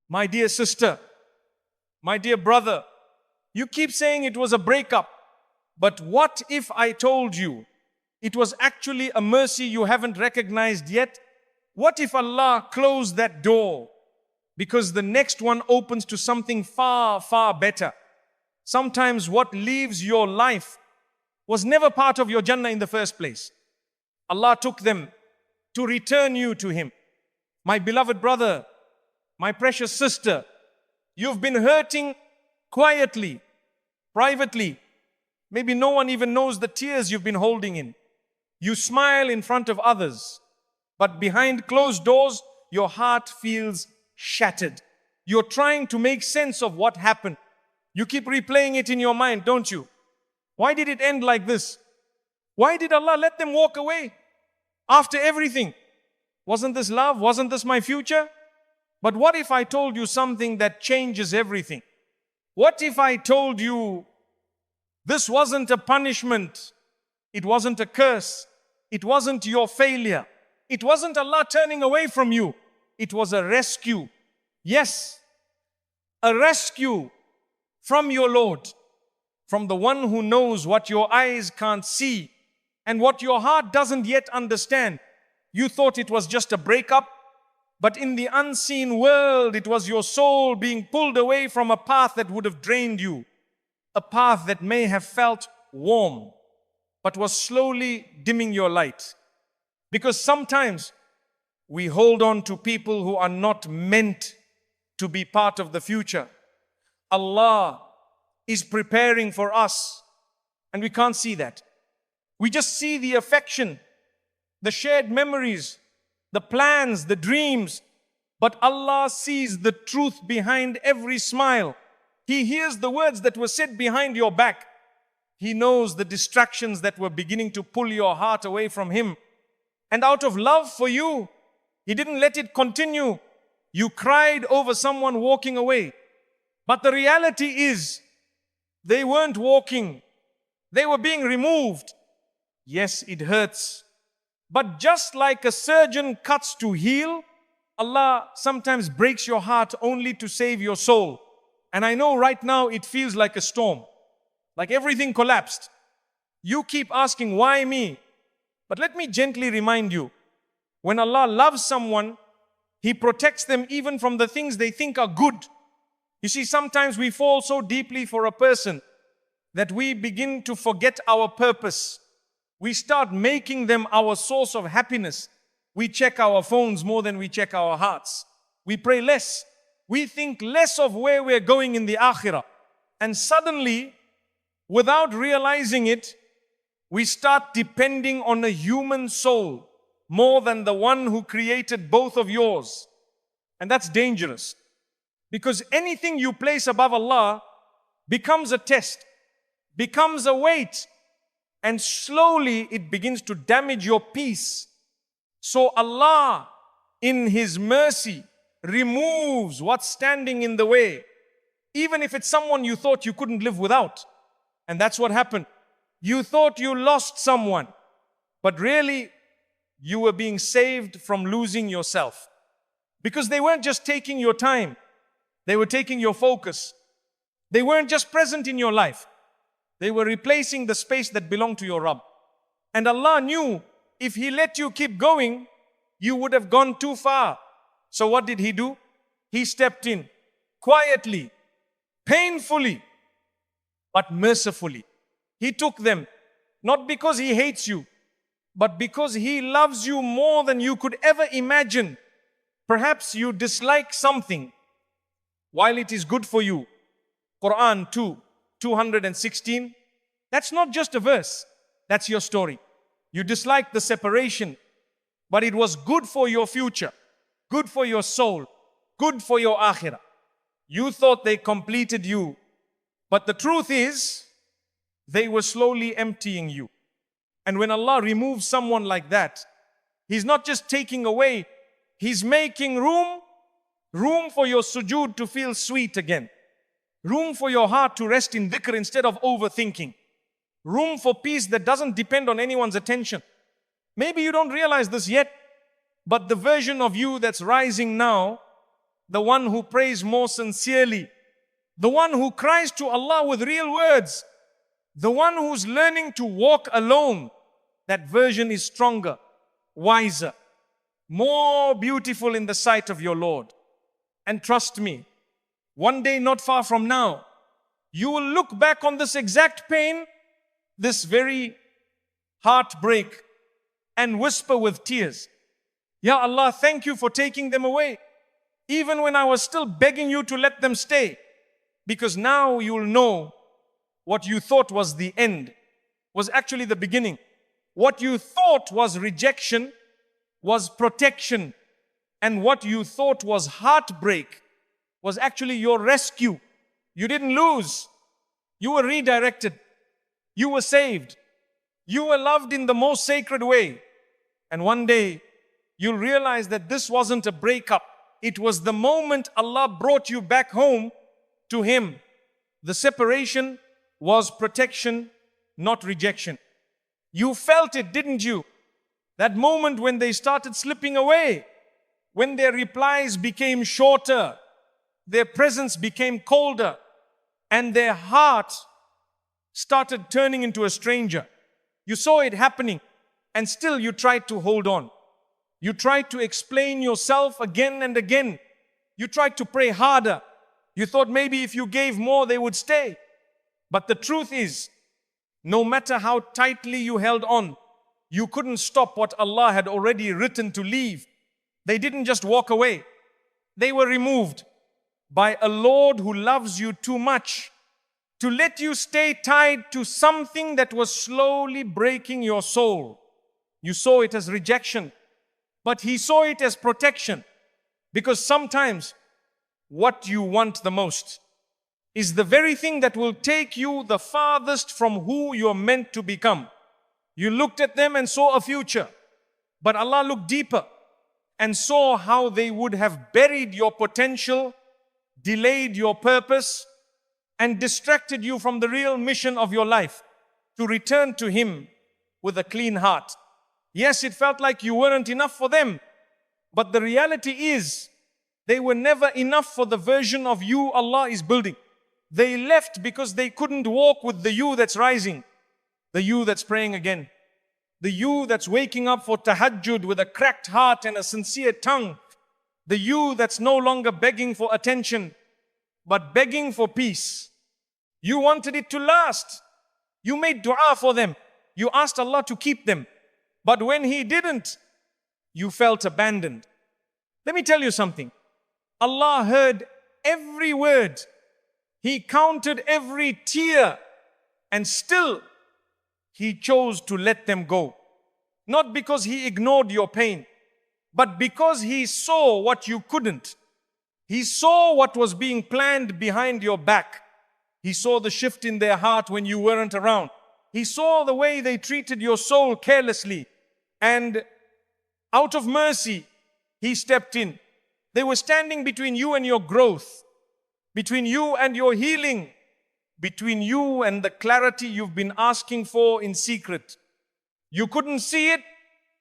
My dear sister, my dear brother, you keep saying it was a breakup. But what if I told you it was actually a mercy you haven't recognized yet? What if Allah closed that door because the next one opens to something far, far better? Sometimes what leaves your life was never part of your Jannah in the first place. Allah took them to return you to Him. My beloved brother, my precious sister, you've been hurting quietly, privately. Maybe no one even knows the tears you've been holding in. You smile in front of others, but behind closed doors, your heart feels shattered. You're trying to make sense of what happened. You keep replaying it in your mind, don't you? Why did it end like this? Why did Allah let them walk away after everything? Wasn't this love? Wasn't this my future? But what if I told you something that changes everything? What if I told you this wasn't a punishment? It wasn't a curse. It wasn't your failure. It wasn't Allah turning away from you. It was a rescue. Yes, a rescue from your Lord, from the one who knows what your eyes can't see and what your heart doesn't yet understand. You thought it was just a breakup, but in the unseen world, it was your soul being pulled away from a path that would have drained you, a path that may have felt warm, but was slowly dimming your light. Because sometimes we hold on to people who are not meant to be part of the future. Allah is preparing for us, and we can't see that. We just see the affection, the shared memories, the plans, the dreams, but Allah sees the truth behind every smile. He hears the words that were said behind your back. He knows the distractions that were beginning to pull your heart away from Him. And out of love for you, He didn't let it continue. You cried over someone walking away. But the reality is, they weren't walking. They were being removed. Yes, it hurts. But just like a surgeon cuts to heal, Allah sometimes breaks your heart only to save your soul. And I know right now it feels like a storm, like everything collapsed. You keep asking, why me? But let me gently remind you, when Allah loves someone, He protects them even from the things they think are good. You see, sometimes we fall so deeply for a person that we begin to forget our purpose. We start making them our source of happiness. We check our phones more than we check our hearts. We pray less. We think less of where we're going in the akhirah. And suddenly, without realizing it, we start depending on a human soul more than the one who created both of yours. And that's dangerous. Because anything you place above Allah becomes a test, becomes a weight, and slowly it begins to damage your peace. So Allah, in His mercy, removes what's standing in the way, even if it's someone you thought you couldn't live without. And that's what happened. You thought you lost someone, but really you were being saved from losing yourself. Because they weren't just taking your time, they were taking your focus. They weren't just present in your life, they were replacing the space that belonged to your Rabb. And Allah knew if He let you keep going, you would have gone too far. So what did He do? He stepped in quietly, painfully, but mercifully. He took them, not because He hates you, but because He loves you more than you could ever imagine. Perhaps you dislike something while it is good for you. Qur'an 2:216. That's not just a verse. That's your story. You dislike the separation, but it was good for your future, good for your soul, good for your akhirah. You thought they completed you, but the truth is, they were slowly emptying you. And when Allah removes someone like that, He's not just taking away, He's making room for your sujood to feel sweet again. Room for your heart to rest in dhikr instead of overthinking. Room for peace that doesn't depend on anyone's attention. Maybe you don't realize this yet, but the version of you that's rising now the one who prays more sincerely, the one who cries to Allah with real words, the one who's learning to walk alone. That version is stronger, wiser, more beautiful in the sight of your Lord. And trust me, one day not far from now, you will look back on this exact pain, this very heartbreak, and whisper with tears, Ya Allah, thank you for taking them away, even when I was still begging you to let them stay. Because now you'll know what you thought was the end was actually the beginning. What you thought was rejection was protection. And what you thought was heartbreak was actually your rescue. You didn't lose. You were redirected. You were saved. You were loved in the most sacred way. And one day, you'll realize that this wasn't a breakup. It was the moment Allah brought you back home to Him. The separation was protection, not rejection. You felt it, didn't you? That moment when they started slipping away, when their replies became shorter, their presence became colder, and their heart started turning into a stranger. You saw it happening, and still you tried to hold on. You tried to explain yourself again and again. You tried to pray harder. You thought maybe if you gave more, they would stay. But the truth is, no matter how tightly you held on, you couldn't stop what Allah had already written to leave. They didn't just walk away. They were removed by a Lord who loves you too much to let you stay tied to something that was slowly breaking your soul. You saw it as rejection, but He saw it as protection. Because sometimes what you want the most is the very thing that will take you the farthest from who you're meant to become. You looked at them and saw a future, but Allah looked deeper and saw how they would have buried your potential, delayed your purpose, and distracted you from the real mission of your life, to return to Him with a clean heart. Yes, it felt like you weren't enough for them, but the reality is, they were never enough for the version of you Allah is building. They left because they couldn't walk with the you that's rising, the you that's praying again, the you that's waking up for tahajjud with a cracked heart and a sincere tongue, the you that's no longer begging for attention, but begging for peace. You wanted it to last. You made dua for them. You asked Allah to keep them. But when He didn't, you felt abandoned. Let me tell you something. Allah heard every word. He counted every tear, and still He chose to let them go. Not because He ignored your pain, but because He saw what you couldn't. He saw what was being planned behind your back. He saw the shift in their heart when you weren't around. He saw the way they treated your soul carelessly. And out of mercy, He stepped in. They were standing between you and your growth, between you and your healing, between you and the clarity you've been asking for in secret. You couldn't see it,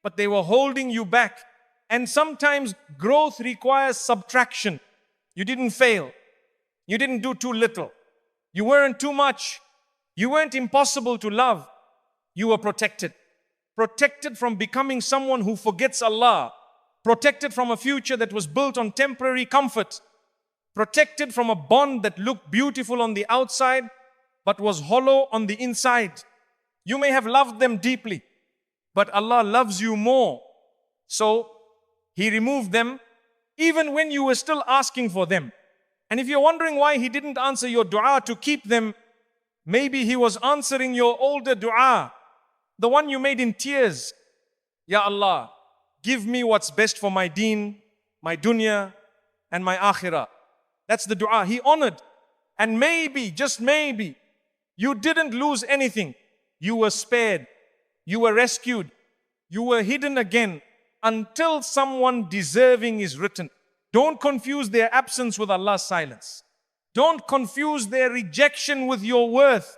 but they were holding you back. And sometimes growth requires subtraction. You didn't fail. You didn't do too little. You weren't too much. You weren't impossible to love. You were protected. Protected from becoming someone who forgets Allah. Protected from a future that was built on temporary comfort. Protected from a bond that looked beautiful on the outside, but was hollow on the inside. You may have loved them deeply, but Allah loves you more. So He removed them even when you were still asking for them. And if you're wondering why He didn't answer your dua to keep them, maybe He was answering your older dua, the one you made in tears. Ya Allah, give me what's best for my deen, my dunya, and my akhirah. That's the dua He honored. And maybe, just maybe, you didn't lose anything. You were spared. You were rescued. You were hidden again until someone deserving is written. Don't confuse their absence with Allah's silence. Don't confuse their rejection with your worth.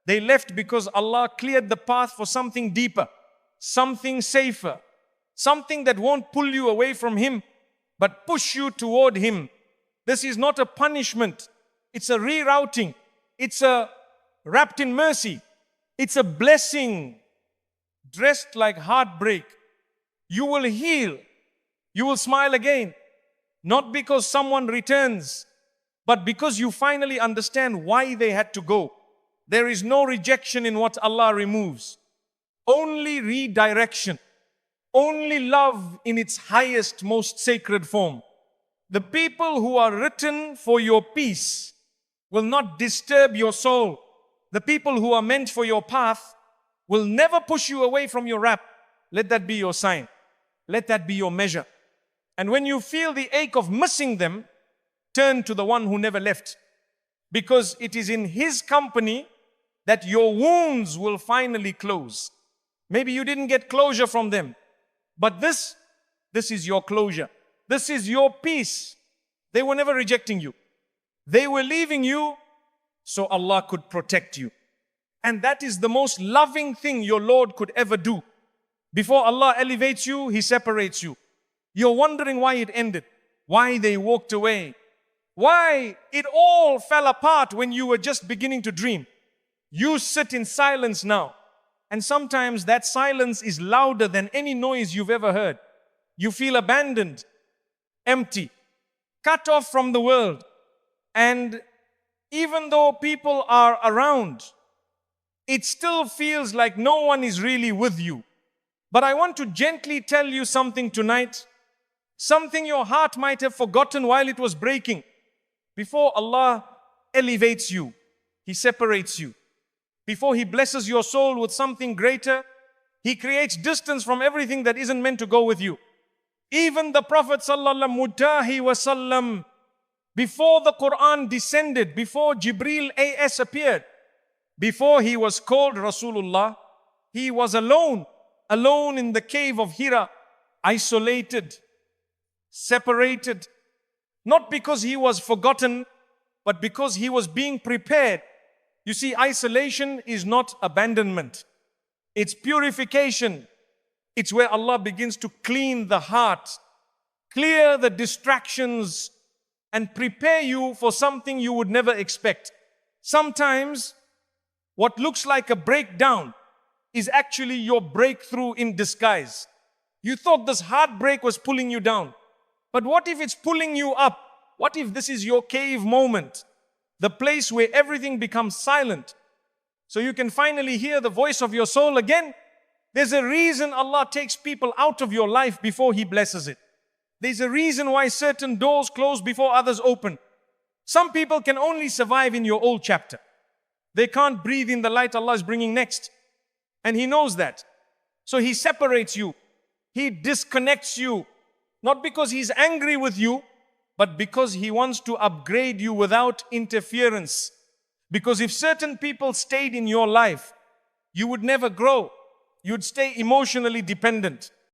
They left because Allah cleared the path for something deeper, something safer, something that won't pull you away from Him, but push you toward Him. This is not a punishment. It's a rerouting. It's a wrapped in mercy. It's a blessing dressed like heartbreak. You will heal. You will smile again. Not because someone returns, but because you finally understand why they had to go. There is no rejection in what Allah removes. Only redirection. Only love in its highest, most sacred form. The people who are written for your peace will not disturb your soul. The people who are meant for your path will never push you away from your wrap. Let that be your sign. Let that be your measure. And when you feel the ache of missing them, turn to the one who never left. Because it is in his company that your wounds will finally close. Maybe you didn't get closure from them, but this is your closure. This is your peace. They were never rejecting you. They were leaving you so Allah could protect you. And that is the most loving thing your Lord could ever do. Before Allah elevates you, He separates you. You're wondering why it ended, why they walked away, why it all fell apart when you were just beginning to dream. You sit in silence now. And sometimes that silence is louder than any noise you've ever heard. You feel abandoned, empty, cut off from the world. And even though people are around, it still feels like no one is really with you. But I want to gently tell you something tonight, something your heart might have forgotten while it was breaking. Before Allah elevates you, He separates you. Before He blesses your soul with something greater, He creates distance from everything that isn't meant to go with you. Even the Prophet ﷺ, before the Qur'an descended, before Jibreel A.S. appeared, before he was called Rasulullah, he was alone in the cave of Hira, isolated, separated, not because he was forgotten, but because he was being prepared. You see, isolation is not abandonment. It's purification. It's where Allah begins to clean the heart, clear the distractions, and prepare you for something you would never expect. Sometimes, what looks like a breakdown is actually your breakthrough in disguise. You thought this heartbreak was pulling you down. But what if it's pulling you up? What if this is your cave moment? The place where everything becomes silent, so you can finally hear the voice of your soul again. There's a reason Allah takes people out of your life before He blesses it. There's a reason why certain doors close before others open. Some people can only survive in your old chapter. They can't breathe in the light Allah is bringing next. And He knows that. So He separates you. He disconnects you. Not because He's angry with you, but because He wants to upgrade you without interference. Because if certain people stayed in your life, you would never grow. You'd stay emotionally dependent.